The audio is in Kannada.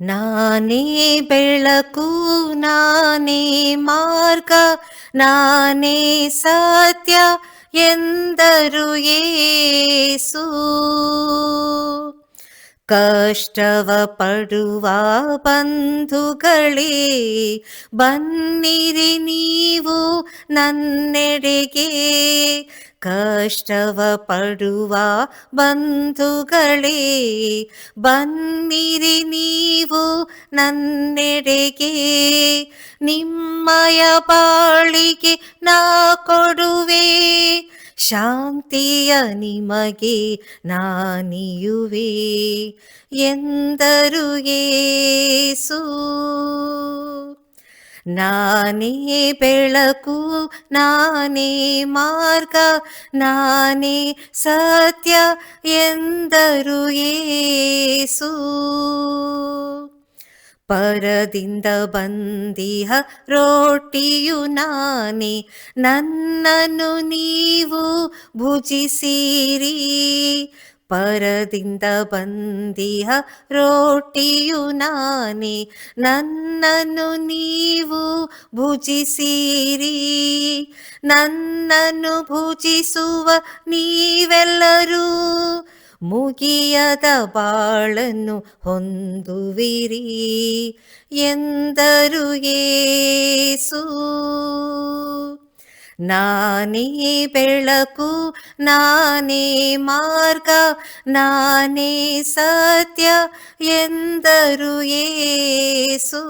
ನಾನೇ ಬೆಳಕು, ನಾನೇ ಮಾರ್ಗ, ನಾನೇ ಸತ್ಯ ಎಂದರು ಯೇಸು. ಕಷ್ಟವ ಪಡುವ ಬಂಧುಗಳೇ, ಬನ್ನಿರಿ ನೀವು ನನ್ನೆಡೆಗೆ. ಕಷ್ಟವ ಪಡುವ ಬಂಧುಗಳೇ, ಬನ್ನಿರಿ ನೀವು ನನ್ನೆಡೆಗೆ. ನಿಮ್ಮಯ ಬಾಳಿಗೆ ನಾ ಕೊಡುವೆ, ಶಾಂತಿಯ ನಿಮಗೆ ನಾನಿಯುವೆ ಎಂದರು ಯೇಸು. ನಾನೇ ಬೆಳಕು, ನಾನೇ ಮಾರ್ಗ, ನಾನೇ ಸತ್ಯ ಎಂದರು ಯೇಸು. ಪರದಿಂದ ಬಂದಿಹ ರೋಟಿಯು ನಾನೇ, ನನ್ನನ್ನು ನೀವು ಭುಜಿಸಿರಿ. ಪರದಿಂದ ಬಂದಿಹ ರೋಟಿಯು ನಾನೇ, ನನ್ನನ್ನು ನೀವು ಭುಜಿಸಿರಿ. ನನ್ನನ್ನು ಭುಜಿಸುವ ನೀವೆಲ್ಲರೂ ಮುಗಿಯದ ಬಾಳನ್ನು ಹೊಂದುವಿರಿ ಎಂದರು ಯೇಸು. ನಾನೇ ಬೆಳಕು, ನಾನೇ ಮಾರ್ಗ, ನಾನೇ ಸತ್ಯ ಎಂದರು ಯೇಸು.